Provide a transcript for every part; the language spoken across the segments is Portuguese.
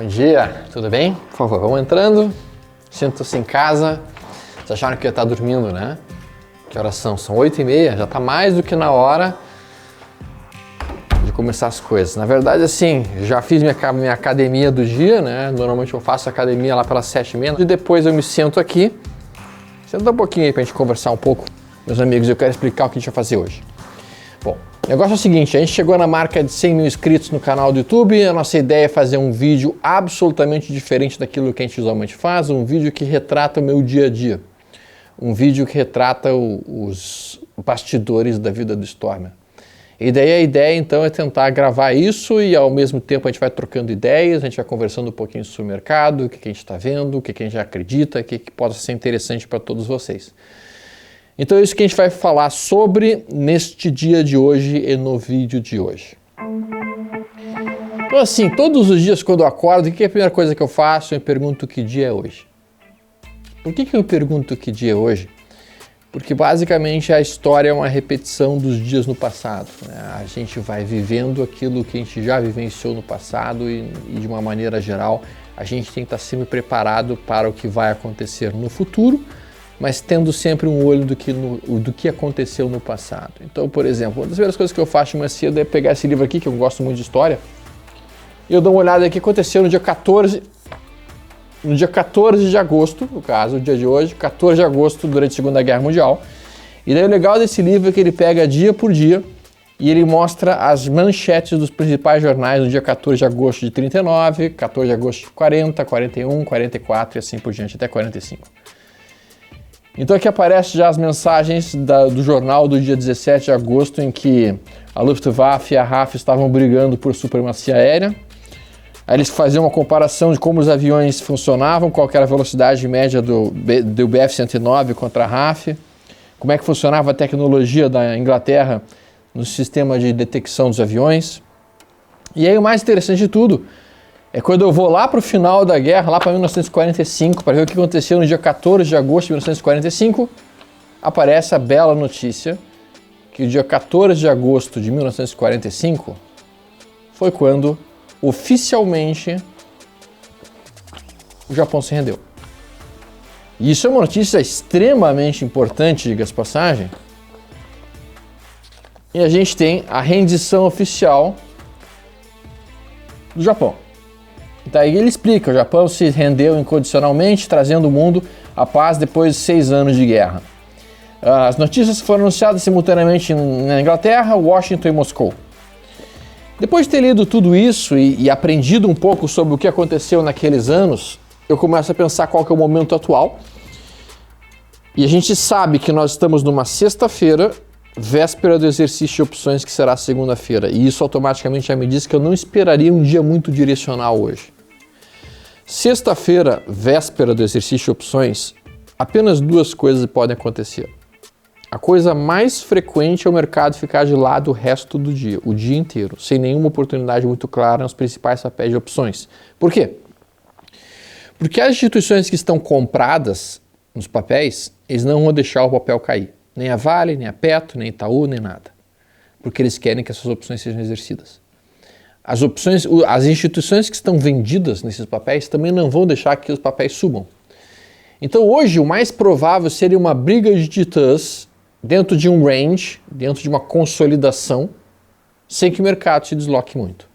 Bom dia, tudo bem? Por favor, vamos entrando. Sintam-se em casa. Vocês acharam que eu ia estar dormindo, né? Que horas são? São 8h30, já está mais do que na hora de começar as coisas. Na verdade, assim, já fiz minha academia do dia, né? Normalmente eu faço academia lá pelas 7h30 e depois eu me sento aqui. Senta um pouquinho aí pra gente conversar um pouco, meus amigos, eu quero explicar o que a gente vai fazer hoje. Bom, o negócio é o seguinte, a gente chegou na marca de 100 mil inscritos no canal do YouTube, a nossa ideia é fazer um vídeo absolutamente diferente daquilo que a gente usualmente faz, um vídeo que retrata o meu dia a dia, um vídeo que retrata os bastidores da vida do Stormer. E daí a ideia então é tentar gravar isso e ao mesmo tempo a gente vai trocando ideias, a gente vai conversando um pouquinho sobre o mercado, o que a gente está vendo, o que a gente acredita, o que possa ser interessante para todos vocês. Então é isso que a gente vai falar sobre neste dia de hoje e no vídeo de hoje. Então assim, todos os dias quando eu acordo, o que é a primeira coisa que eu faço? Eu me pergunto que dia é hoje. Por que eu me pergunto que dia é hoje? Porque basicamente a história é uma repetição dos dias no passado, né? A gente vai vivendo aquilo que a gente já vivenciou no passado e de uma maneira geral a gente tem que estar sempre preparado para o que vai acontecer no futuro, mas tendo sempre um olho do que aconteceu no passado. Então, por exemplo, uma das primeiras coisas que eu faço mais cedo é pegar esse livro aqui, que eu gosto muito de história, e eu dou uma olhada aqui, aconteceu no dia 14 de agosto, no caso, o dia de hoje, 14 de agosto, durante a Segunda Guerra Mundial. E daí o legal desse livro é que ele pega dia por dia e ele mostra as manchetes dos principais jornais no dia 14 de agosto de 39, 14 de agosto de 40, 41, 44 e assim por diante, até 45. Então aqui aparecem já as mensagens do jornal do dia 17 de agosto, em que a Luftwaffe e a RAF estavam brigando por supremacia aérea. Aí eles faziam uma comparação de como os aviões funcionavam, qual era a velocidade média do Bf-109 contra a RAF, como é que funcionava a tecnologia da Inglaterra no sistema de detecção dos aviões. E aí o mais interessante de tudo é quando eu vou lá para o final da guerra, lá para 1945, para ver o que aconteceu no dia 14 de agosto de 1945, aparece a bela notícia que o dia 14 de agosto de 1945 foi quando oficialmente o Japão se rendeu. E isso é uma notícia extremamente importante, diga-se de passagem. E a gente tem a rendição oficial do Japão. Daí ele explica, o Japão se rendeu incondicionalmente, trazendo ao mundo a paz depois de 6 anos de guerra. As notícias foram anunciadas simultaneamente na Inglaterra, Washington e Moscou. Depois de ter lido tudo isso e aprendido um pouco sobre o que aconteceu naqueles anos, eu começo a pensar qual que é o momento atual. E a gente sabe que nós estamos numa sexta-feira, véspera do exercício de opções, que será segunda-feira. E isso automaticamente já me diz que eu não esperaria um dia muito direcional hoje. Sexta-feira, véspera do exercício de opções, apenas 2 coisas podem acontecer. A coisa mais frequente é o mercado ficar de lado o resto do dia, o dia inteiro, sem nenhuma oportunidade muito clara nos principais papéis de opções. Por quê? Porque as instituições que estão compradas nos papéis, eles não vão deixar o papel cair. Nem a Vale, nem a Petro, nem Itaú, nem nada. Porque eles querem que essas opções sejam exercidas. As instituições que estão vendidas nesses papéis também não vão deixar que os papéis subam. Então hoje o mais provável seria uma briga de titãs dentro de um range, dentro de uma consolidação, sem que o mercado se desloque muito.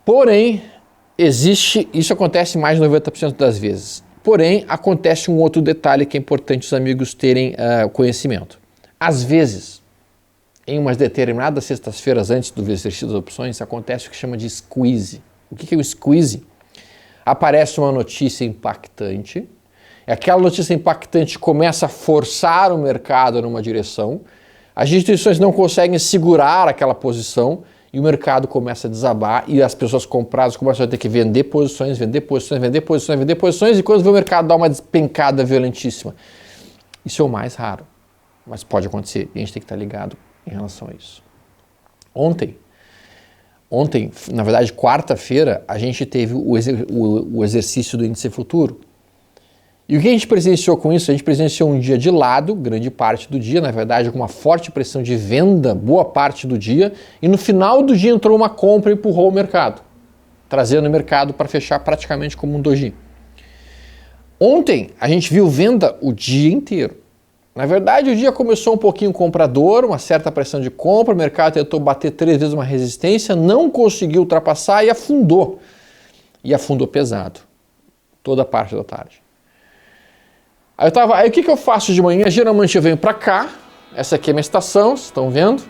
Porém, isso acontece mais de 90% das vezes. Porém, acontece um outro detalhe que é importante os amigos terem conhecimento. Às vezes, em umas determinadas sextas-feiras antes do exercício das opções, acontece o que chama de squeeze. O que é o squeeze? Aparece uma notícia impactante, e aquela notícia impactante começa a forçar o mercado numa direção, as instituições não conseguem segurar aquela posição e o mercado começa a desabar e as pessoas compradas começam a ter que vender posições, vender posições, vender posições, vender posições, e quando vê o mercado dá uma despencada violentíssima. Isso é o mais raro, mas pode acontecer e a gente tem que estar ligado em relação a isso. Ontem, na verdade quarta-feira, a gente teve o exercício do índice futuro. E o que a gente presenciou com isso? A gente presenciou um dia de lado, grande parte do dia, na verdade com uma forte pressão de venda, boa parte do dia, e no final do dia entrou uma compra e empurrou o mercado. trazendo no mercado para fechar praticamente como um doji. Ontem a gente viu venda o dia inteiro. Na verdade, o dia começou um pouquinho comprador, uma certa pressão de compra, o mercado tentou bater 3 vezes uma resistência, não conseguiu ultrapassar e afundou. E afundou pesado, toda a parte da tarde. Aí o que eu faço de manhã? Geralmente eu venho para cá, essa aqui é a minha estação, vocês estão vendo?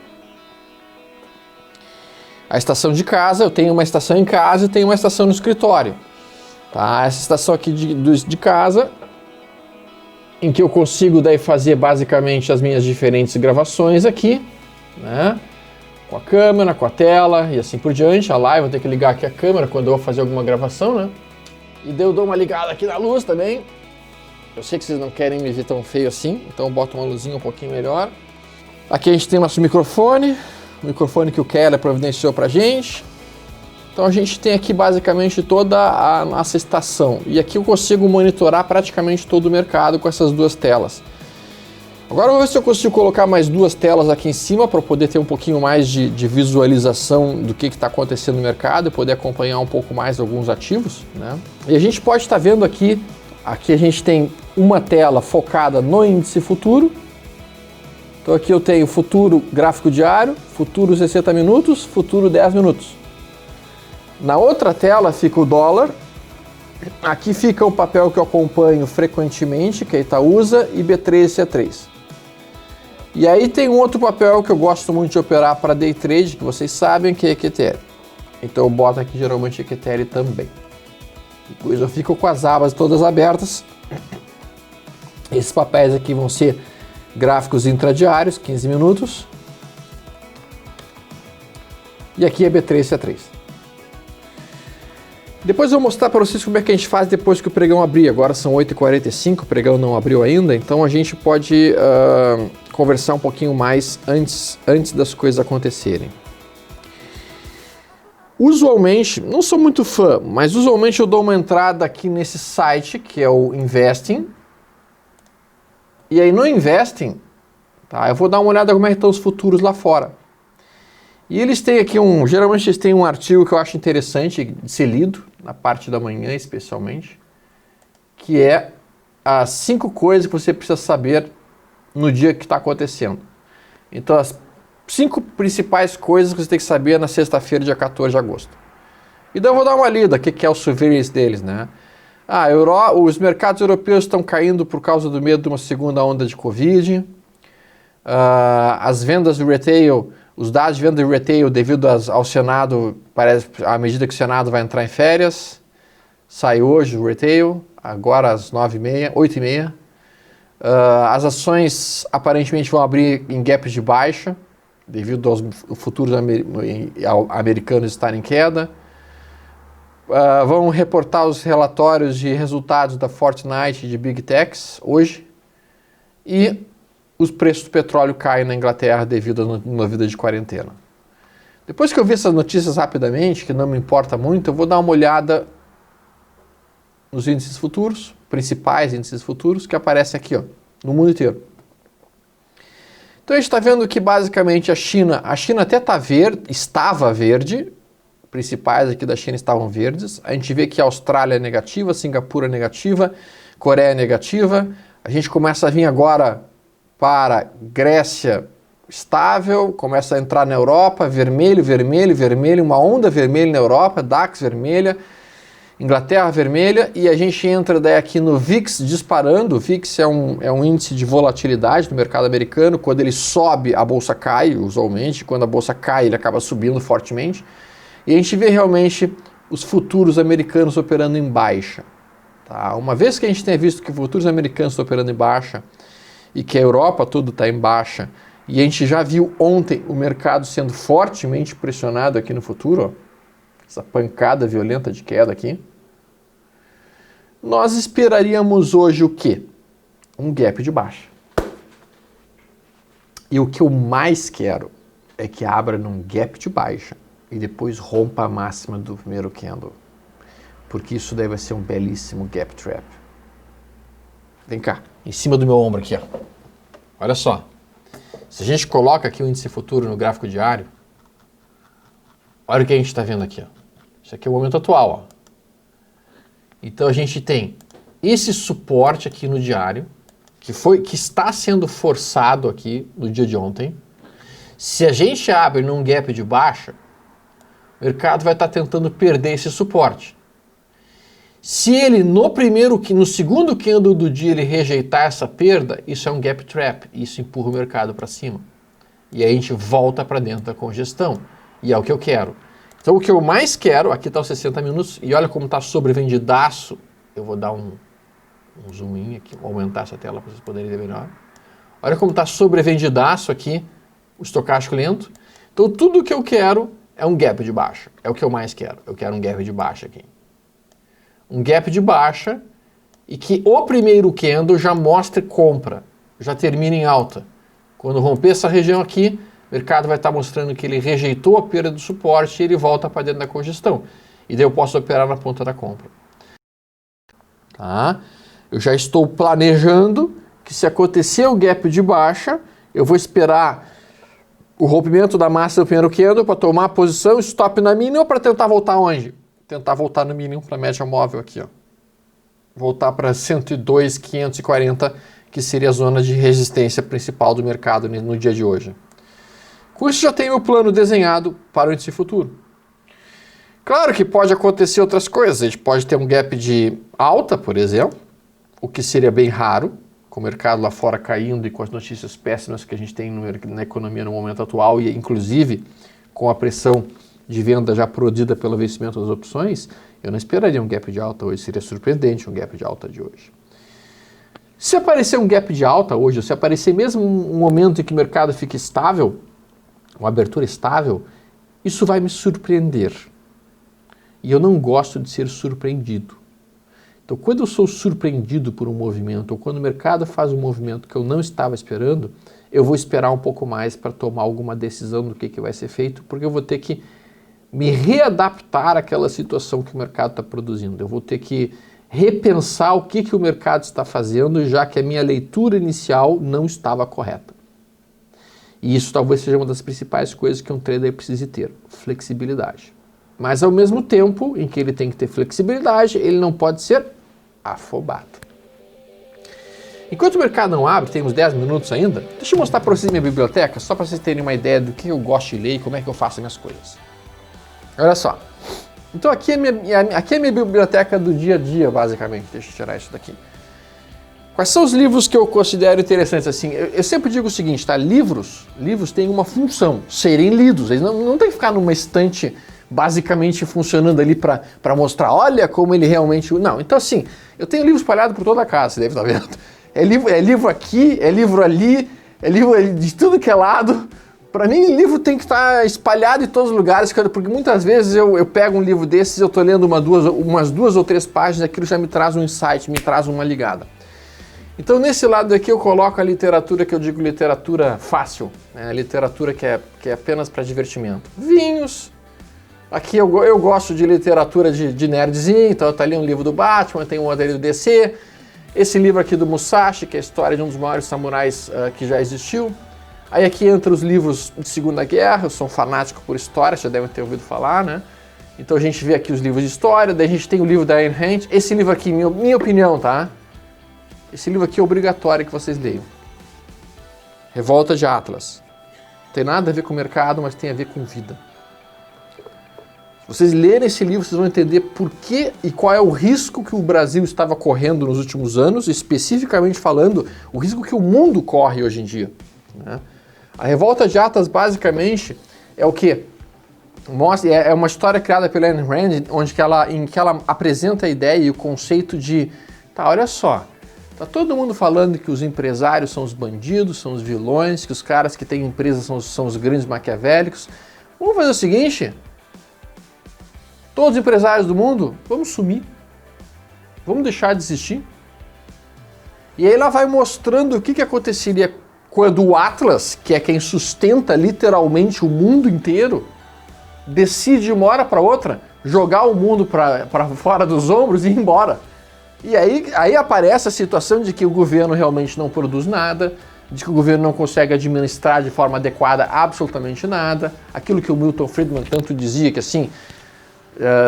A estação de casa, eu tenho uma estação em casa e tenho uma estação no escritório. Tá? Essa estação aqui de casa, em que eu consigo daí fazer basicamente as minhas diferentes gravações aqui, né? Com a câmera, com a tela e assim por diante. A live, vou ter que ligar aqui a câmera quando eu vou fazer alguma gravação, né? E daí eu dou uma ligada aqui na luz também. Eu sei que vocês não querem me ver tão feio assim, então eu boto uma luzinha um pouquinho melhor. Aqui a gente tem nosso microfone, o microfone que o Keller providenciou pra gente. Então a gente tem aqui basicamente toda a nossa estação. E aqui eu consigo monitorar praticamente todo o mercado com essas 2 telas. Agora vamos ver se eu consigo colocar mais 2 telas aqui em cima para poder ter um pouquinho mais de visualização do que está acontecendo no mercado e poder acompanhar um pouco mais alguns ativos, né? E a gente pode estar vendo aqui a gente tem uma tela focada no índice futuro. Então aqui eu tenho futuro gráfico diário, futuro 60 minutos, futuro 10 minutos. Na outra tela fica o dólar. Aqui fica o papel que eu acompanho frequentemente, que é Itaúsa e B3 e C3. E aí tem um outro papel que eu gosto muito de operar para day trade, que vocês sabem, que é EQTL. Então eu boto aqui geralmente EQTL também. Depois eu fico com as abas todas abertas. Esses papéis aqui vão ser gráficos intradiários, 15 minutos. E aqui é B3 e C3. Depois eu vou mostrar para vocês como é que a gente faz depois que o pregão abrir. Agora são 8h45, o pregão não abriu ainda, então a gente pode conversar um pouquinho mais antes das coisas acontecerem. Usualmente, não sou muito fã, mas usualmente eu dou uma entrada aqui nesse site, que é o Investing. E aí no Investing, tá, eu vou dar uma olhada como é que estão os futuros lá fora. E eles têm aqui geralmente eles têm um artigo que eu acho interessante de ser lido, na parte da manhã especialmente, que é as 5 coisas que você precisa saber no dia que está acontecendo. Então as 5 principais coisas que você tem que saber na sexta-feira, dia 14 de agosto. E daí eu vou dar uma lida, o que é o surveillance deles, né? Os mercados europeus estão caindo por causa do medo de uma segunda onda de Covid. As vendas do retail, os dados de venda do retail devido ao Senado, parece à medida que o Senado vai entrar em férias. Sai hoje o retail, agora às 9h30, 8h30. As ações aparentemente vão abrir em gaps de baixa, devido aos futuros americanos estarem em queda. Vão reportar os relatórios de resultados da Fortnite e de Big Techs hoje. E os preços do petróleo caem na Inglaterra devido à novidade de quarentena. Depois que eu vi essas notícias rapidamente, que não me importa muito, eu vou dar uma olhada nos índices futuros, principais índices futuros, que aparecem aqui, ó, no mundo inteiro. Então a gente está vendo que basicamente a China até estava verde, principais aqui da China estavam verdes. A gente vê que a Austrália é negativa, Singapura é negativa, Coreia é negativa. A gente começa a vir agora para Grécia estável, começa a entrar na Europa, vermelho, vermelho, vermelho, uma onda vermelha na Europa, DAX vermelha, Inglaterra vermelha, e a gente entra daí aqui no VIX disparando. O VIX é um índice de volatilidade do mercado americano. Quando ele sobe, a bolsa cai, usualmente. Quando a bolsa cai, ele acaba subindo fortemente. E a gente vê realmente os futuros americanos operando em baixa. Tá? Uma vez que a gente tenha visto que os futuros americanos estão operando em baixa e que a Europa tudo está em baixa, e a gente já viu ontem o mercado sendo fortemente pressionado aqui no futuro, ó, essa pancada violenta de queda aqui, nós esperaríamos hoje o quê? Um gap de baixa. E o que eu mais quero é que abra num gap de baixa e depois rompa a máxima do primeiro candle. Porque isso daí vai ser um belíssimo gap trap. Vem cá, em cima do meu ombro aqui, ó. Olha só. Se a gente coloca aqui o índice futuro no gráfico diário, olha o que a gente está vendo aqui, ó. Isso aqui é o momento atual, ó. Então a gente tem esse suporte aqui no diário, que está sendo forçado aqui no dia de ontem. Se a gente abre num gap de baixa, o mercado vai estar tentando perder esse suporte. Se ele no segundo candle do dia ele rejeitar essa perda, isso é um gap trap, isso empurra o mercado para cima. E aí a gente volta para dentro da congestão. E é o que eu quero. Então o que eu mais quero, aqui está os 60 minutos, e olha como está sobrevendidaço. Eu vou dar um zoom in aqui, vou aumentar essa tela para vocês poderem ver melhor. Olha como está sobrevendidaço aqui o estocástico lento. Então tudo que eu quero é um gap de baixa. É o que eu mais quero. Eu quero um gap de baixa aqui. Um gap de baixa e que o primeiro candle já mostre compra, já termine em alta. Quando romper essa região aqui, o mercado vai estar mostrando que ele rejeitou a perda do suporte e ele volta para dentro da congestão. E daí eu posso operar na ponta da compra. Tá? Eu já estou planejando que se acontecer o gap de baixa, eu vou esperar o rompimento da massa do primeiro candle para tomar a posição, stop na mínima para tentar voltar onde? Tentar voltar no mínimo para a média móvel aqui, ó. Voltar para 102,540, que seria a zona de resistência principal do mercado no dia de hoje. Com isso já tenho o plano desenhado para o índice futuro. Claro que pode acontecer outras coisas, a gente pode ter um gap de alta, por exemplo, o que seria bem raro, com o mercado lá fora caindo e com as notícias péssimas que a gente tem na economia no momento atual e inclusive com a pressão de venda já produzida pelo vencimento das opções, eu não esperaria um gap de alta hoje, seria surpreendente um gap de alta de hoje. Se aparecer um gap de alta hoje, ou se aparecer mesmo um momento em que o mercado fica estável, uma abertura estável, isso vai me surpreender. E eu não gosto de ser surpreendido. Então, quando eu sou surpreendido por um movimento, ou quando o mercado faz um movimento que eu não estava esperando, eu vou esperar um pouco mais para tomar alguma decisão do que vai ser feito, porque eu vou ter que me readaptar àquela situação que o mercado está produzindo. Eu vou ter que repensar o que o mercado está fazendo, já que a minha leitura inicial não estava correta. E isso talvez seja uma das principais coisas que um trader precise ter, flexibilidade. Mas ao mesmo tempo em que ele tem que ter flexibilidade, ele não pode ser afobado. Enquanto o mercado não abre, temos 10 minutos ainda, deixa eu mostrar para vocês minha biblioteca, só para vocês terem uma ideia do que eu gosto de ler e como é que eu faço as minhas coisas. Olha só. Então aqui é minha biblioteca do dia a dia, basicamente. Deixa eu tirar isso daqui. Quais são os livros que eu considero interessantes? Assim, eu sempre digo o seguinte, tá? Livros têm uma função, serem lidos. Eles não tem que ficar numa estante basicamente funcionando ali para mostrar, olha como ele realmente... Não, então assim, eu tenho livros espalhados por toda a casa, você deve estar vendo. É livro aqui, é livro ali, é livro de tudo que é lado. Para mim, livro tem que estar espalhado em todos os lugares, porque muitas vezes eu pego um livro desses, eu estou lendo umas duas ou três páginas, aquilo já me traz um insight, me traz uma ligada. Então, nesse lado aqui, eu coloco a literatura que eu digo literatura fácil, né? A literatura que é apenas para divertimento. Vinhos. Aqui eu gosto de literatura de nerdzinho, então tá ali um livro do Batman, tem um outro ali do DC. Esse livro aqui do Musashi, que é a história de um dos maiores samurais que já existiu. Aí aqui entra os livros de Segunda Guerra, eu sou um fanático por história, já devem ter ouvido falar, né? Então a gente vê aqui os livros de história, daí a gente tem o livro da Ayn Rand. Esse livro aqui, minha opinião, tá? Esse livro aqui é obrigatório que vocês leiam. Revolta de Atlas. Não tem nada a ver com o mercado, mas tem a ver com vida. Se vocês lerem esse livro, vocês vão entender por que e qual é o risco que o Brasil estava correndo nos últimos anos, especificamente falando, o risco que o mundo corre hoje em dia, né? A Revolta de Atlas, basicamente, é o quê? É uma história criada pela Ayn Rand, em que ela apresenta a ideia e o conceito de... Tá, olha só, tá todo mundo falando que os empresários são os bandidos, são os vilões, que os caras que têm empresas são os grandes maquiavélicos. Vamos fazer o seguinte... Todos os empresários do mundo, vamos sumir. Vamos deixar de existir. E aí ela vai mostrando o que aconteceria quando o Atlas, que é quem sustenta literalmente o mundo inteiro, decide de uma hora para outra jogar o mundo para fora dos ombros e ir embora. E aí aparece a situação de que o governo realmente não produz nada, de que o governo não consegue administrar de forma adequada absolutamente nada. Aquilo que o Milton Friedman tanto dizia, que assim...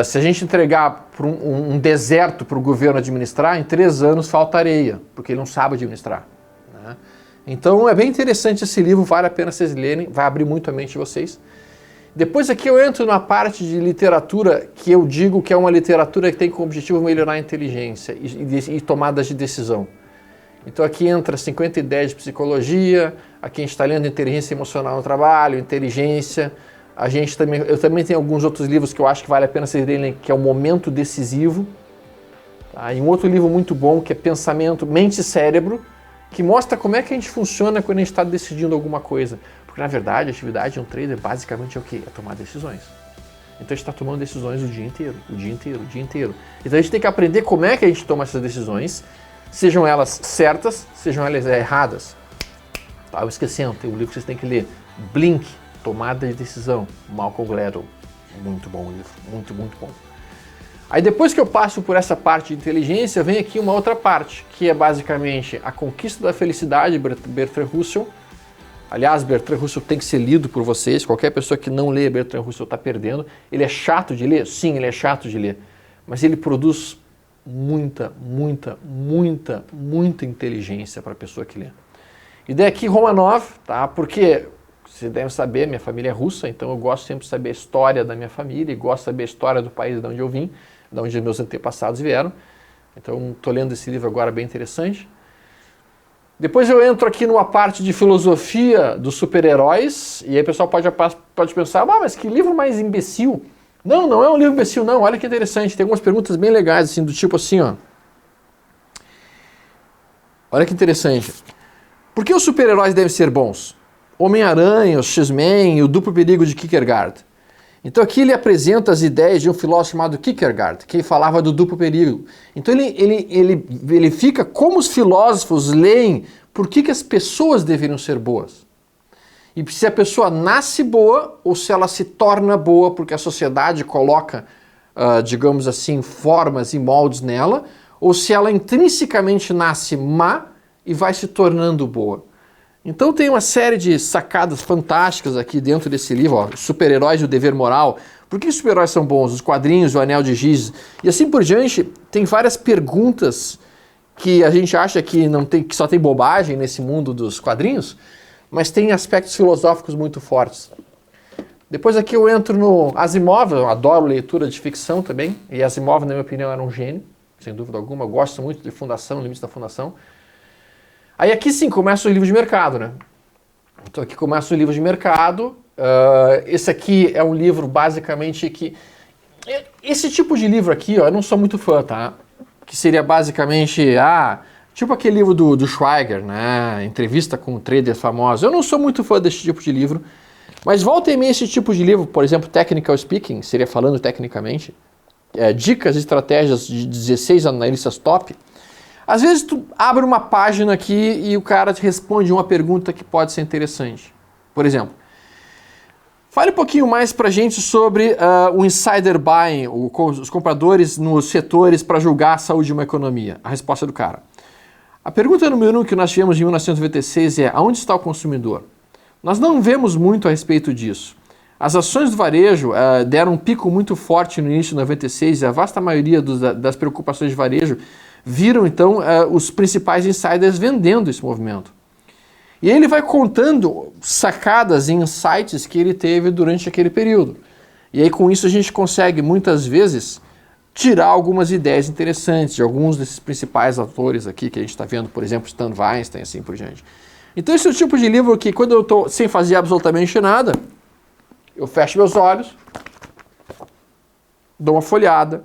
Se a gente entregar um deserto para o governo administrar, em 3 anos falta areia, porque ele não sabe administrar. Né? Então é bem interessante esse livro, vale a pena vocês lerem, vai abrir muito a mente de vocês. Depois aqui eu entro na parte de literatura que eu digo que é uma literatura que tem como objetivo melhorar a inteligência e tomadas de decisão. Então aqui entra 50 ideias de psicologia, aqui a gente está lendo inteligência emocional no trabalho, inteligência. Eu também tenho alguns outros livros que eu acho que vale a pena vocês lerem, que é o Momento Decisivo. Tá? E um outro livro muito bom que é Pensamento, Mente e Cérebro, que mostra como é que a gente funciona quando a gente está decidindo alguma coisa. Porque, na verdade, a atividade de um trader basicamente é o quê? É tomar decisões. Então, a gente está tomando decisões o dia inteiro, o dia inteiro, o dia inteiro. Então, a gente tem que aprender como é que a gente toma essas decisões, sejam elas certas, sejam elas erradas. Estava esquecendo, tem um livro que vocês têm que ler. Blink, Tomada de Decisão, Malcolm Gladwell. Muito bom o livro, muito, muito bom. Aí, depois que eu passo por essa parte de inteligência, vem aqui uma outra parte, que é basicamente A Conquista da Felicidade, Bertrand Russell. Aliás, Bertrand Russell tem que ser lido por vocês. Qualquer pessoa que não lê Bertrand Russell está perdendo. Ele é chato de ler? Sim, ele é chato de ler. Mas ele produz muita, muita, muita, muita inteligência para a pessoa que lê. E daí aqui Romanov, tá? Porque, vocês devem saber, minha família é russa, então eu gosto sempre de saber a história da minha família e gosto de saber a história do país de onde eu vim, de onde meus antepassados vieram. Então estou lendo esse livro agora, bem interessante. Depois eu entro aqui numa parte de filosofia dos super-heróis, e aí o pessoal pode pensar, mas que livro mais imbecil. Não, não é um livro imbecil não, olha que interessante, tem algumas perguntas bem legais, assim, do tipo assim, ó. Olha que interessante. Por que os super-heróis devem ser bons? Homem-Aranha, o X-Men e o Duplo Perigo de Kierkegaard. Então aqui ele apresenta as ideias de um filósofo chamado Kierkegaard, que falava do duplo perigo. Então ele fica como os filósofos leem por que as pessoas deveriam ser boas. E se a pessoa nasce boa ou se ela se torna boa porque a sociedade coloca, digamos assim, formas e moldes nela, ou se ela intrinsecamente nasce má e vai se tornando boa. Então tem uma série de sacadas fantásticas aqui dentro desse livro, ó, Super-Heróis e o Dever Moral. Por que os super-heróis são bons? Os quadrinhos, o Anel de Giz e assim por diante. Tem várias perguntas que a gente acha que que só tem bobagem nesse mundo dos quadrinhos, mas tem aspectos filosóficos muito fortes. Depois aqui eu entro no Asimov, eu adoro leitura de ficção também, e Asimov, na minha opinião, era um gênio, sem dúvida alguma. Eu gosto muito de Fundação, Limites da Fundação. Aí aqui sim começa o livro de mercado, né? Então aqui começa o livro de mercado. Esse aqui é um livro basicamente que... Esse tipo de livro aqui, ó, eu não sou muito fã, tá? Que seria basicamente, tipo aquele livro do Schweiger, né? Entrevista com traders famosos. Eu não sou muito fã desse tipo de livro. Mas volta e meia esse tipo de livro, por exemplo, Technical Speaking, seria falando tecnicamente. Dicas e estratégias de 16 analistas top. Às vezes tu abre uma página aqui e o cara te responde uma pergunta que pode ser interessante. Por exemplo, fale um pouquinho mais pra gente sobre o insider buying, os compradores nos setores para julgar a saúde de uma economia. A resposta do cara. A pergunta número 1 que nós tivemos em 1996 é: aonde está o consumidor? Nós não vemos muito a respeito disso. As ações do varejo deram um pico muito forte no início de 96 e a vasta maioria das preocupações de varejo viram então os principais insiders vendendo esse movimento. E ele vai contando sacadas e insights que ele teve durante aquele período. E aí com isso a gente consegue muitas vezes tirar algumas ideias interessantes de alguns desses principais autores aqui que a gente está vendo, por exemplo, Stan Weinstein, assim por diante. Então esse é o tipo de livro que quando eu estou sem fazer absolutamente nada, eu fecho meus olhos, dou uma folhada,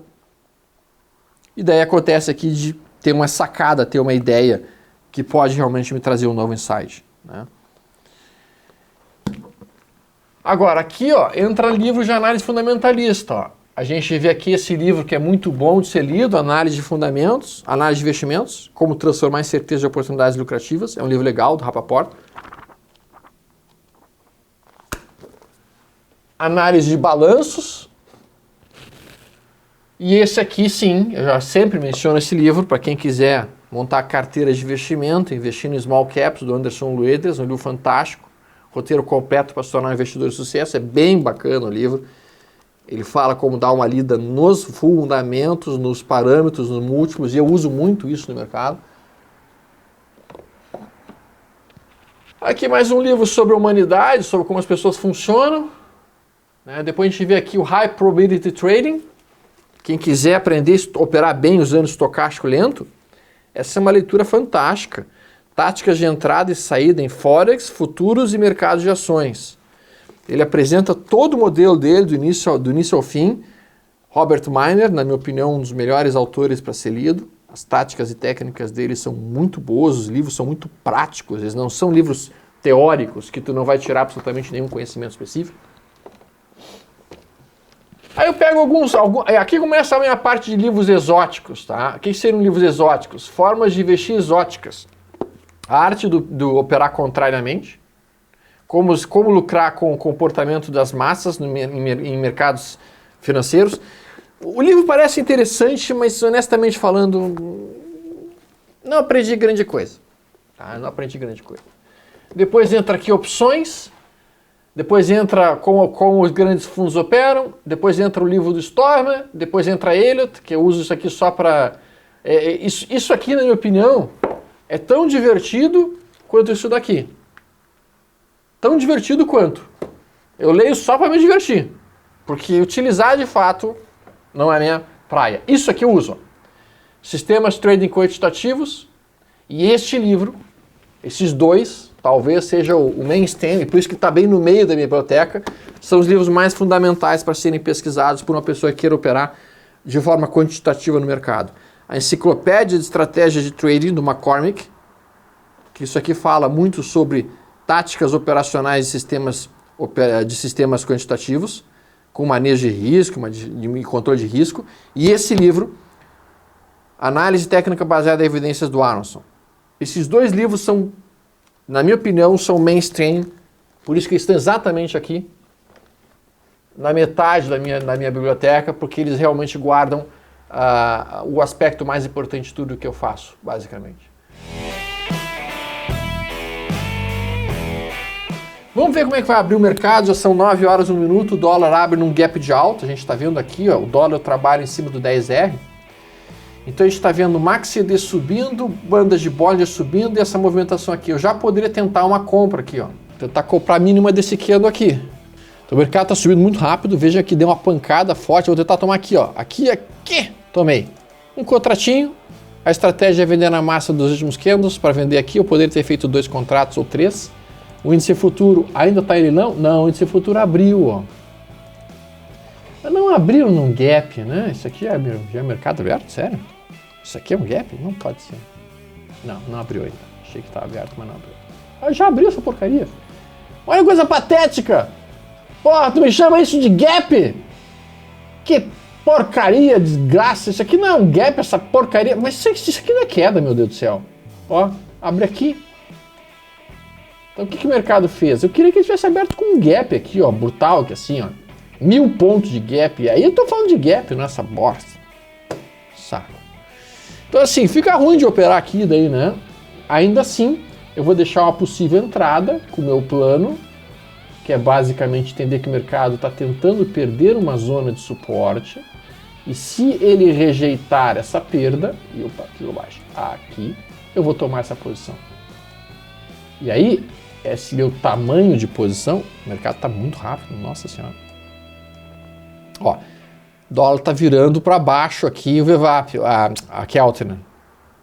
e daí acontece aqui de ter uma sacada, ter uma ideia que pode realmente me trazer um novo insight, né? Agora, aqui ó, entra livro de análise fundamentalista. Ó. A gente vê aqui esse livro que é muito bom de ser lido, Análise de Fundamentos, Análise de Investimentos, Como Transformar Incerteza em Oportunidades Lucrativas. É um livro legal, do Rapaport. Análise de Balanços. E esse aqui, sim, eu já sempre menciono esse livro, para quem quiser montar carteira de investimento, investir em Small Caps, do Anderson Lueders, um livro fantástico, roteiro completo para se tornar um investidor de sucesso, é bem bacana o livro. Ele fala como dar uma lida nos fundamentos, nos parâmetros, nos múltiplos, e eu uso muito isso no mercado. Aqui mais um livro sobre a humanidade, sobre como as pessoas funcionam. Depois a gente vê aqui o High Probability Trading. Quem quiser aprender a operar bem usando estocástico lento, essa é uma leitura fantástica. Táticas de entrada e saída em Forex, futuros e mercados de ações. Ele apresenta todo o modelo dele, do início ao fim. Robert Miner, na minha opinião, um dos melhores autores para ser lido. As táticas e técnicas dele são muito boas, os livros são muito práticos, eles não são livros teóricos que tu não vai tirar absolutamente nenhum conhecimento específico. Aí eu pego alguns aqui começa a minha parte de livros exóticos, tá? O que seriam livros exóticos? Formas de investir exóticas. A arte do operar contrariamente. Como lucrar com o comportamento das massas em mercados financeiros. O livro parece interessante, mas honestamente falando, não aprendi grande coisa. Tá? Não aprendi grande coisa. Depois entra aqui opções, depois entra como os grandes fundos operam, depois entra o livro do Stormer, depois entra Elliott, que eu uso isso aqui só para... Isso aqui, na minha opinião, é tão divertido quanto isso daqui. Tão divertido quanto. Eu leio só para me divertir. Porque utilizar de fato não é a minha praia. Isso aqui eu uso. Sistemas Trading Quantitativos e este livro, esses dois, talvez seja o mainstream, por isso que está bem no meio da minha biblioteca, são os livros mais fundamentais para serem pesquisados por uma pessoa que queira operar de forma quantitativa no mercado. A Enciclopédia de Estratégia de Trading, do McCormick, que isso aqui fala muito sobre táticas operacionais de sistemas quantitativos, com manejo de risco, de controle de risco. E esse livro, Análise Técnica Baseada em Evidências, do Aronson. Esses dois livros são, na minha opinião, são mainstream, por isso que eles estão exatamente aqui, na metade da minha biblioteca, porque eles realmente guardam o aspecto mais importante de tudo que eu faço, basicamente. Vamos ver como é que vai abrir o mercado, já são 9 horas e 1 minuto, o dólar abre num gap de alta, a gente está vendo aqui, ó, o dólar trabalha em cima do 10R, então a gente está vendo o MACD subindo, bandas de Bollinger subindo e essa movimentação aqui. Eu já poderia tentar uma compra aqui, ó, tentar comprar a mínima desse candle aqui. Então o mercado está subindo muito rápido, veja que deu uma pancada forte, eu vou tentar tomar aqui, ó, aqui, tomei. Um contratinho, a estratégia é vender na massa dos últimos candles, para vender aqui eu poderia ter feito 2 contratos ou 3. O índice futuro ainda está ele não? Não, o índice futuro abriu, ó. Não abriu num gap, né? Isso aqui já é mercado aberto? Sério? Isso aqui é um gap? Não pode ser. Não abriu ainda. Achei que estava aberto, mas não abriu. Já abriu essa porcaria. Olha que coisa patética! Porra, tu me chama isso de gap? Que porcaria, desgraça. Isso aqui não é um gap, essa porcaria. Mas isso aqui não é queda, meu Deus do céu. Ó, abre aqui. Então o que o mercado fez? Eu queria que ele tivesse aberto com um gap aqui, ó, brutal, que assim, ó, 1000 pontos de gap. E aí eu tô falando de gap, não é essa bosta. Saco. Então assim, fica ruim de operar aqui daí, né? Ainda assim, eu vou deixar uma possível entrada com o meu plano, que é basicamente entender que o mercado está tentando perder uma zona de suporte. E se ele rejeitar essa perda, e opa, aqui embaixo, aqui, eu vou tomar essa posição. E aí, esse meu tamanho de posição, o mercado está muito rápido, nossa senhora. Ó, o dólar está virando para baixo aqui o VWAP, a Keltner.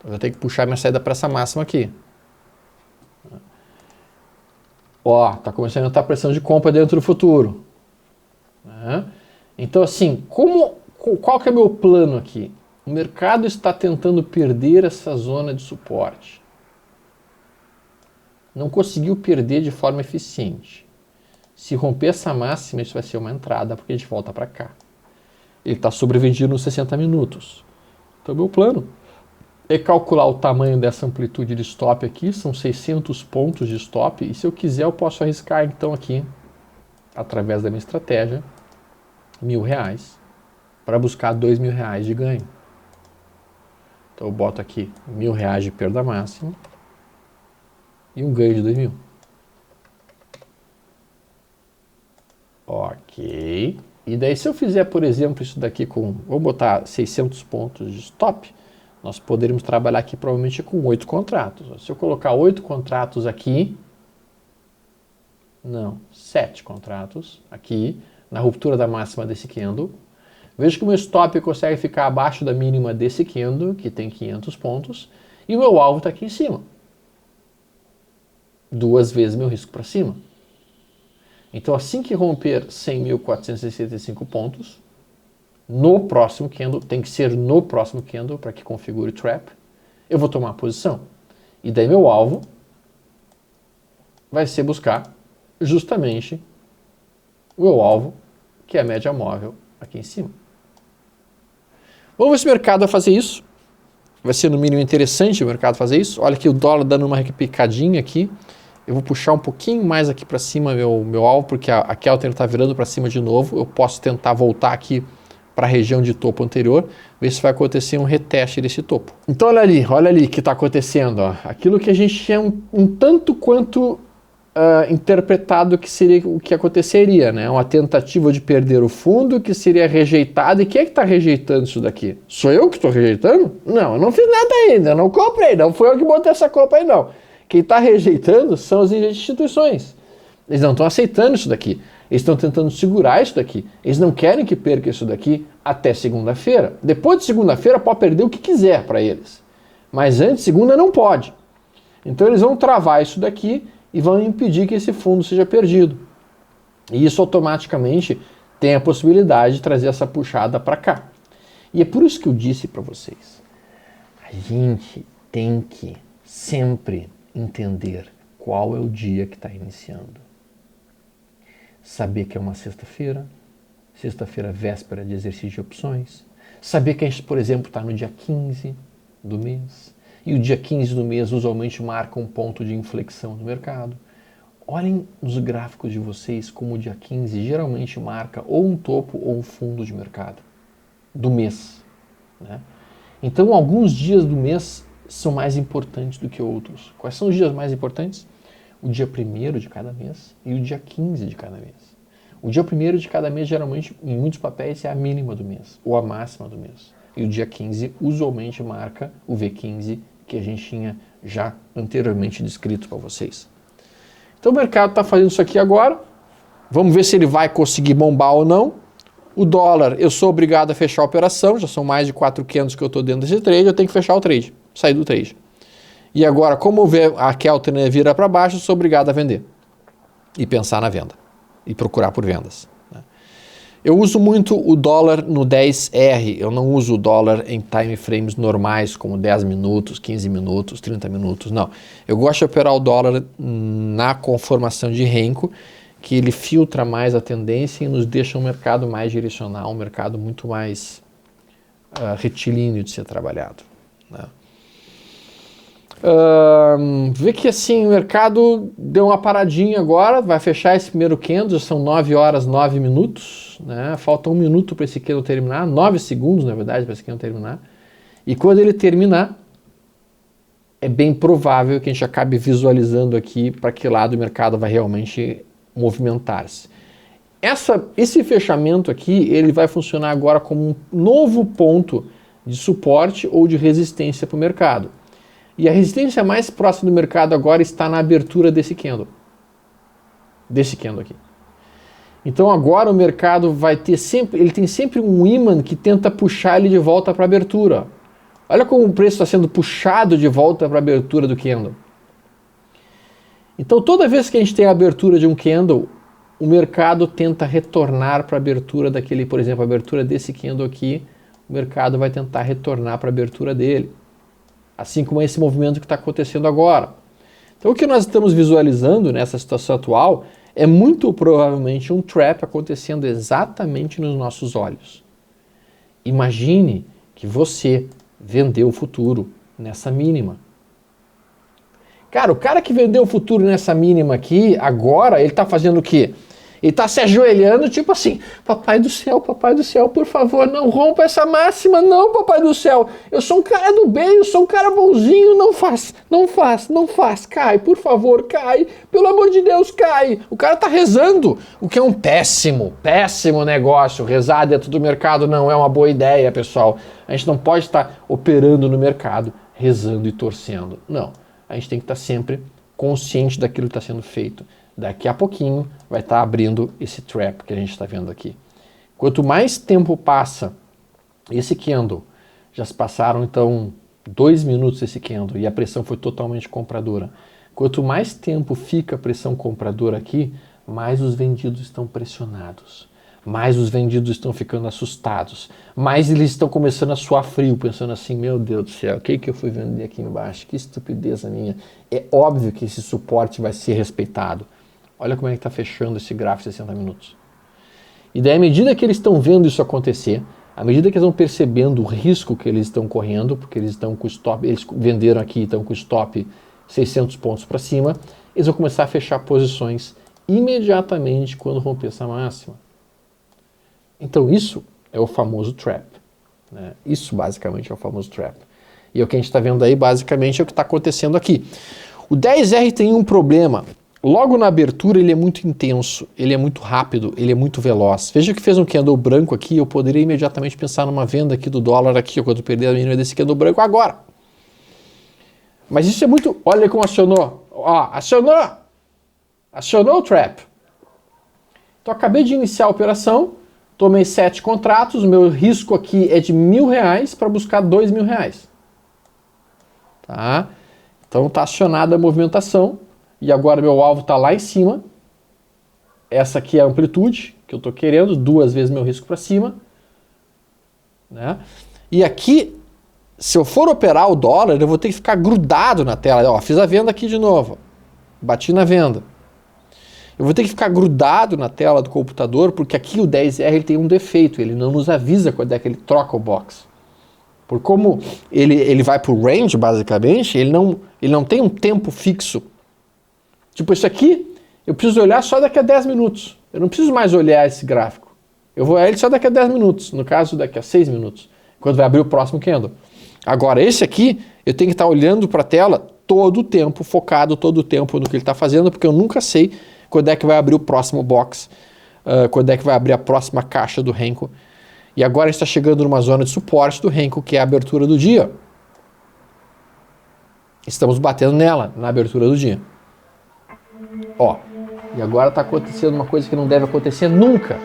Eu vou ter que puxar minha saída para essa máxima aqui. Ó, está começando a estar pressão de compra dentro do futuro. Então assim, qual que é o meu plano aqui? O mercado está tentando perder essa zona de suporte. Não conseguiu perder de forma eficiente. Se romper essa máxima, isso vai ser uma entrada, porque a gente volta para cá. Ele está sobrevendido nos 60 minutos. Então, meu plano é calcular o tamanho dessa amplitude de stop aqui, são 600 pontos de stop, e se eu quiser eu posso arriscar então aqui, através da minha estratégia, R$1.000, para buscar R$2.000 de ganho. Então eu boto aqui R$1.000 de perda máxima, e um ganho de 2.000. Ok. E daí se eu fizer, por exemplo, isso daqui com, vou botar 600 pontos de stop, nós poderíamos trabalhar aqui provavelmente com 8 contratos. Se eu colocar 8 contratos aqui, não, 7 contratos aqui, na ruptura da máxima desse candle, veja que o meu stop consegue ficar abaixo da mínima desse candle, que tem 500 pontos, e o meu alvo está aqui em cima. 2 vezes meu risco para cima. Então, assim que romper 100.465 pontos, no próximo candle, tem que ser no próximo candle para que configure o trap, eu vou tomar a posição. E daí meu alvo vai ser buscar justamente o meu alvo, que é a média móvel aqui em cima. Vamos ver se o mercado vai fazer isso. Vai ser no mínimo interessante o mercado fazer isso. Olha aqui o dólar dando uma repicadinha aqui. Eu vou puxar um pouquinho mais aqui para cima meu alvo, porque a Keltner está virando para cima de novo. Eu posso tentar voltar aqui para a região de topo anterior, ver se vai acontecer um reteste desse topo. Então olha ali o que está acontecendo. Ó. Aquilo que a gente tinha um tanto quanto interpretado que seria o que aconteceria, né? Uma tentativa de perder o fundo que seria rejeitada. E quem é que está rejeitando isso daqui? Sou eu que estou rejeitando? Não, eu não fiz nada ainda, eu não comprei, não fui eu que botei essa compra aí não. Quem está rejeitando são as instituições. Eles não estão aceitando isso daqui. Eles estão tentando segurar isso daqui. Eles não querem que perca isso daqui até segunda-feira. Depois de segunda-feira pode perder o que quiser para eles. Mas antes de segunda não pode. Então eles vão travar isso daqui e vão impedir que esse fundo seja perdido. E isso automaticamente tem a possibilidade de trazer essa puxada para cá. E é por isso que eu disse para vocês. A gente tem que sempre entender qual é o dia que está iniciando. Saber que é uma sexta-feira véspera de exercício de opções. Saber que a gente, por exemplo, está no dia 15 do mês. E o dia 15 do mês usualmente marca um ponto de inflexão no mercado. Olhem nos gráficos de vocês como o dia 15 geralmente marca ou um topo ou um fundo de mercado do mês. Né? Então, alguns dias do mês são mais importantes do que outros. Quais são os dias mais importantes? O dia 1º de cada mês e o dia 15 de cada mês. O dia 1º de cada mês, geralmente, em muitos papéis, é a mínima do mês, ou a máxima do mês. E o dia 15, usualmente, marca o V15, que a gente tinha já anteriormente descrito para vocês. Então, o mercado está fazendo isso aqui agora. Vamos ver se ele vai conseguir bombar ou não. O dólar, eu sou obrigado a fechar a operação, já são mais de 400 que eu estou dentro desse trade, eu tenho que fechar o trade, sair do trade. E agora, como a Keltner vira para baixo, eu sou obrigado a vender. E pensar na venda. E procurar por vendas. Né? Eu uso muito o dólar no 10R, eu não uso o dólar em time frames normais, como 10 minutos, 15 minutos, 30 minutos, não. Eu gosto de operar o dólar na conformação de Renko, que ele filtra mais a tendência e nos deixa um mercado mais direcional, um mercado muito mais retilíneo de ser trabalhado. Né? Vê que assim o mercado deu uma paradinha agora, vai fechar esse primeiro candle, já são 9 horas 9 minutos, né? Falta 1 minuto para esse candle terminar, 9 segundos na verdade para esse candle terminar, e quando ele terminar, é bem provável que a gente acabe visualizando aqui para que lado o mercado vai realmente movimentar-se. Esse fechamento aqui, ele vai funcionar agora como um novo ponto de suporte ou de resistência para o mercado. E a resistência mais próxima do mercado agora está na abertura desse candle. Desse candle aqui. Então agora o mercado vai ter sempre, ele tem sempre um ímã que tenta puxar ele de volta para a abertura. Olha como o preço está sendo puxado de volta para a abertura do candle. Então toda vez que a gente tem a abertura de um candle, o mercado tenta retornar para a abertura daquele, por exemplo, a abertura desse candle aqui, o mercado vai tentar retornar para a abertura dele. Assim como esse movimento que está acontecendo agora. Então o que nós estamos visualizando nessa situação atual é muito provavelmente um trap acontecendo exatamente nos nossos olhos. Imagine que você vendeu o futuro nessa mínima. Cara, o cara que vendeu o futuro nessa mínima aqui, agora, ele está fazendo o quê? Ele tá se ajoelhando, tipo assim, papai do céu, por favor, não rompa essa máxima, não, papai do céu. Eu sou um cara do bem, eu sou um cara bonzinho, não faz, cai, por favor, cai, pelo amor de Deus, cai. O cara tá rezando, o que é um péssimo negócio. Rezar dentro do mercado não é uma boa ideia, pessoal. A gente não pode estar operando no mercado, rezando e torcendo. Não, a gente tem que estar sempre consciente daquilo que está sendo feito. Daqui a pouquinho vai estar abrindo esse trap que a gente está vendo aqui. Quanto mais tempo passa esse candle, já se passaram então 2 minutos esse candle e a pressão foi totalmente compradora. Quanto mais tempo fica a pressão compradora aqui, mais os vendidos estão pressionados, mais os vendidos estão ficando assustados, mais eles estão começando a suar frio, pensando assim, meu Deus do céu, o que eu fui vender aqui embaixo? Que estupidez a minha. É óbvio que esse suporte vai ser respeitado. Olha como é que está fechando esse gráfico de 60 minutos. E daí, à medida que eles estão vendo isso acontecer, à medida que eles vão percebendo o risco que eles estão correndo, porque eles estão com stop, eles venderam aqui, estão com stop 600 pontos para cima, eles vão começar a fechar posições imediatamente quando romper essa máxima. Então isso é o famoso trap. Né? Isso basicamente é o famoso trap. E o que a gente está vendo aí basicamente é o que está acontecendo aqui. O 10R tem um problema. Logo na abertura ele é muito intenso, ele é muito rápido, ele é muito veloz. Veja que fez um candle branco aqui, eu poderia imediatamente pensar numa venda aqui do dólar aqui, quando perder a mínima desse candle branco agora. Mas isso é muito... Olha como acionou. Ó, acionou o trap. Então acabei de iniciar a operação, tomei 7 contratos, o meu risco aqui é de R$1.000 para buscar R$2.000. Tá? Então está acionada a movimentação. E agora meu alvo está lá em cima. Essa aqui é a amplitude que eu estou querendo, 2 vezes meu risco para cima. Né? E aqui, se eu for operar o dólar, eu vou ter que ficar grudado na tela. Ó, fiz a venda aqui de novo. Bati na venda. Eu vou ter que ficar grudado na tela do computador, porque aqui o 10R ele tem um defeito. Ele não nos avisa quando é que ele troca o box. Por como ele vai para o range, basicamente, ele não tem um tempo fixo. Tipo, isso aqui, eu preciso olhar só daqui a 10 minutos. Eu não preciso mais olhar esse gráfico. Eu vou olhar ele só daqui a 10 minutos. No caso, daqui a 6 minutos. Quando vai abrir o próximo candle. Agora, esse aqui, eu tenho que estar olhando para a tela todo o tempo, focado todo o tempo no que ele está fazendo, porque eu nunca sei quando é que vai abrir o próximo box, quando é que vai abrir a próxima caixa do Renko. E agora a gente está chegando numa zona de suporte do Renko, que é a abertura do dia. Estamos batendo nela, na abertura do dia. Ó, e agora está acontecendo uma coisa que não deve acontecer nunca.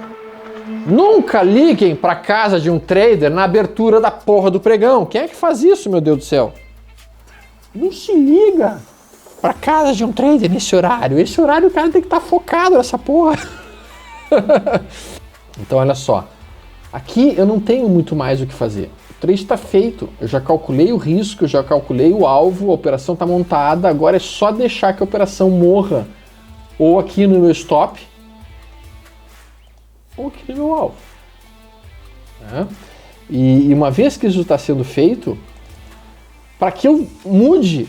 Nunca liguem para casa de um trader na abertura da porra do pregão. Quem é que faz isso, meu Deus do céu? Não se liga para casa de um trader nesse horário. Esse horário o cara tem que estar focado nessa porra. Então olha só. Aqui eu não tenho muito mais o que fazer. O trade está feito. Eu já calculei o risco, eu já calculei o alvo, a operação está montada. Agora é só deixar que a operação morra. Ou aqui no meu stop, ou aqui no meu alvo. Né? E uma vez que isso está sendo feito, para que eu mude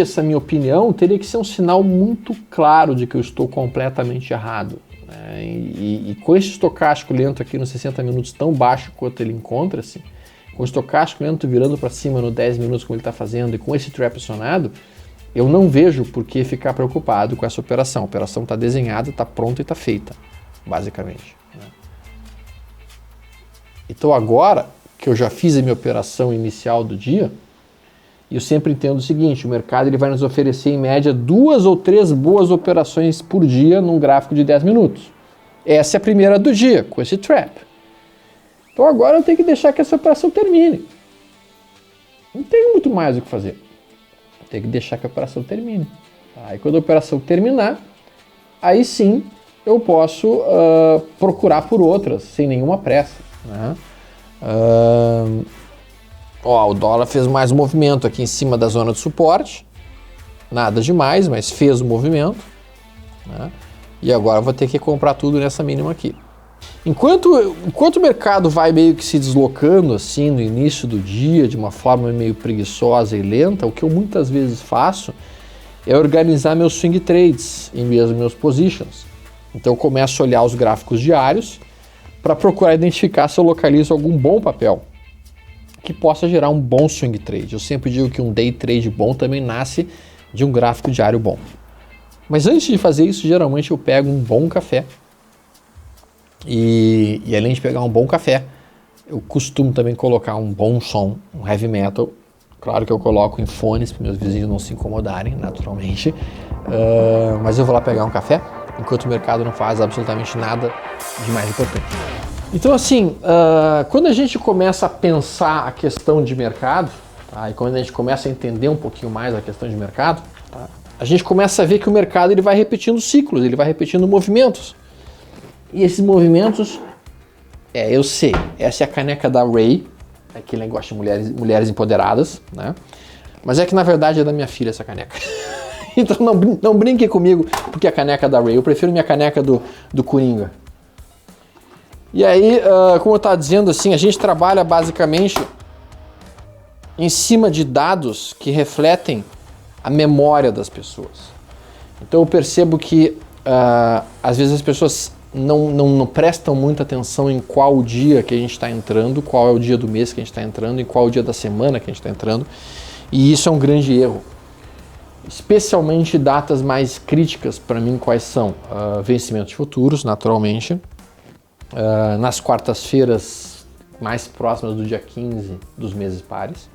essa minha opinião, teria que ser um sinal muito claro de que eu estou completamente errado. Né? E com esse estocástico lento aqui nos 60 minutos tão baixo quanto ele encontra-se, com o estocástico lento virando para cima no 10 minutos como ele está fazendo e com esse trap acionado, eu não vejo por que ficar preocupado com essa operação. A operação está desenhada, está pronta e está feita, basicamente. Né? Então agora que eu já fiz a minha operação inicial do dia, eu sempre entendo o seguinte, o mercado ele vai nos oferecer em média 2 ou 3 boas operações por dia num gráfico de 10 minutos. Essa é a primeira do dia, com esse trap. Então agora eu tenho que deixar que essa operação termine. Não tenho muito mais o que fazer. Tem que deixar que a operação termine. Aí quando a operação terminar, aí sim eu posso procurar por outras, sem nenhuma pressa. Né? O dólar fez mais movimento aqui em cima da zona de suporte. Nada demais, mas fez o movimento. Né? E agora eu vou ter que comprar tudo nessa mínima aqui. Enquanto o mercado vai meio que se deslocando assim no início do dia, de uma forma meio preguiçosa e lenta, o que eu muitas vezes faço é organizar meus swing trades e mesmo meus positions. Então eu começo a olhar os gráficos diários para procurar identificar se eu localizo algum bom papel que possa gerar um bom swing trade. Eu sempre digo que um day trade bom também nasce de um gráfico diário bom. Mas antes de fazer isso, geralmente eu pego um bom café. E além de pegar um bom café, eu costumo também colocar um bom som, um heavy metal. Claro que eu coloco em fones para meus vizinhos não se incomodarem, naturalmente. Mas eu vou lá pegar um café, enquanto o mercado não faz absolutamente nada de mais importante. Então assim, quando a gente começa a pensar a questão de mercado, tá, e quando a gente começa a entender um pouquinho mais a questão de mercado, tá, a gente começa a ver que o mercado ele vai repetindo ciclos, ele vai repetindo movimentos. E esses movimentos, eu sei, essa é a caneca da Ray, aquele negócio de mulheres empoderadas, né? Mas é que na verdade é da minha filha essa caneca. Então não brinque comigo porque é a caneca da Ray, eu prefiro minha caneca do Coringa. E aí, como eu estava dizendo assim, a gente trabalha basicamente em cima de dados que refletem a memória das pessoas. Então eu percebo que às vezes as pessoas não prestam muita atenção em qual o dia que a gente está entrando, qual é o dia do mês que a gente está entrando, em qual é o dia da semana que a gente está entrando. E isso é um grande erro. Especialmente datas mais críticas para mim, quais são? Vencimentos futuros, naturalmente. Nas quartas-feiras mais próximas do dia 15 dos meses pares.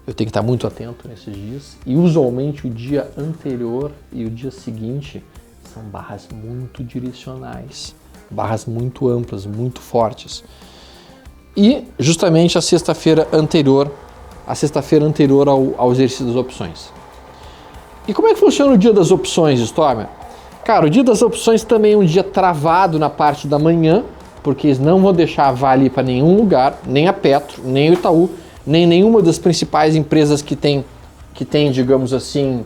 Eu tenho que estar muito atento nesses dias. E usualmente o dia anterior e o dia seguinte são barras muito direcionais, barras muito amplas, muito fortes. E justamente a sexta-feira anterior ao exercício das opções. E como é que funciona o dia das opções, Stormer? Cara, o dia das opções também é um dia travado na parte da manhã, porque eles não vão deixar a Vale para nenhum lugar, nem a Petro, nem o Itaú, nem nenhuma das principais empresas que tem, digamos assim,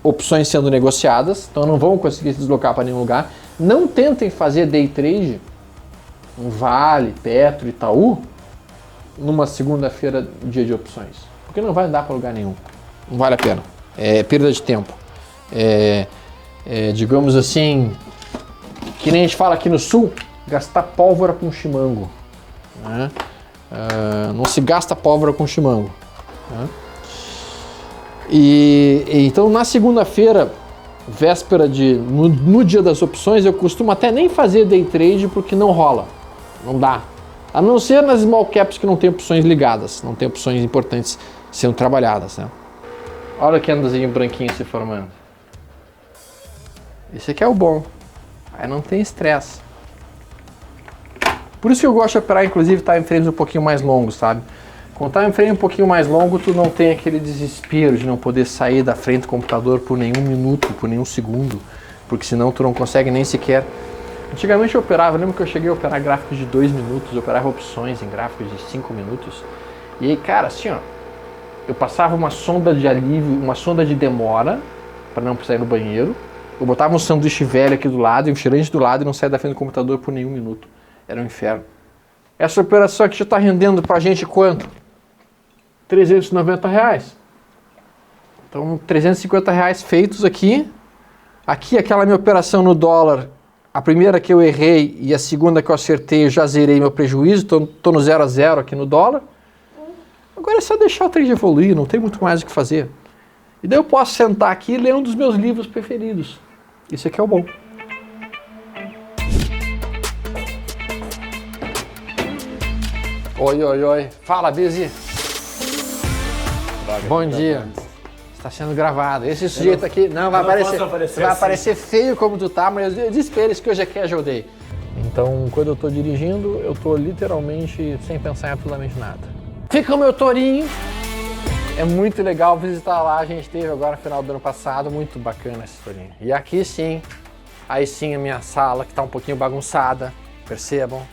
opções sendo negociadas, então não vão conseguir se deslocar para nenhum lugar. Não tentem fazer day trade, um Vale, Petro, Itaú, numa segunda-feira, dia de opções, porque não vai dar para lugar nenhum, não vale a pena, é perda de tempo. Digamos assim, que nem a gente fala aqui no sul, gastar pólvora com chimango, né? Não se gasta pólvora com chimango, né? Então na segunda-feira, véspera no dia das opções, eu costumo até nem fazer day trade porque não rola, não dá. A não ser nas small caps que não tem opções ligadas, não tem opções importantes sendo trabalhadas, né? Olha o candlezinho branquinho se formando. Esse aqui é o bom. Aí não tem estresse. Por isso que eu gosto de operar, inclusive, time frames um pouquinho mais longos, sabe? Com o time frame um pouquinho mais longo, tu não tem aquele desespero de não poder sair da frente do computador por nenhum minuto, por nenhum segundo, porque senão tu não consegue nem sequer. Antigamente eu operava, lembro que eu cheguei a operar gráficos de 2 minutos, eu operava opções em gráficos de 5 minutos. E aí, cara, assim, ó, eu passava uma sonda de alívio, uma sonda de demora, para não precisar ir no banheiro. Eu botava um sanduíche velho aqui do lado e um tirante do lado e não saia da frente do computador por nenhum minuto. Era um inferno. Essa operação aqui já está rendendo pra gente quanto? R$390. Então, R$350 feitos aqui. Aqui, aquela minha operação no dólar, a primeira que eu errei e a segunda que eu acertei, eu já zerei meu prejuízo, tô no 0 a 0 aqui no dólar. Agora é só deixar o trade evoluir, não tem muito mais o que fazer. E daí eu posso sentar aqui e ler um dos meus livros preferidos. Isso aqui é o bom. Oi, oi, oi. Fala, Bizi. Bom dia. Está sendo gravado. Esse sujeito aqui não vai aparecer. Vai aparecer feio como tu tá, mas eu disse pra eles que hoje é casual day. Então, quando eu tô dirigindo, eu tô literalmente sem pensar em absolutamente nada. Fica o meu tourinho. É muito legal visitar lá. A gente teve agora no final do ano passado. Muito bacana esse tourinho. E aqui sim, aí sim a minha sala que tá um pouquinho bagunçada. Percebam.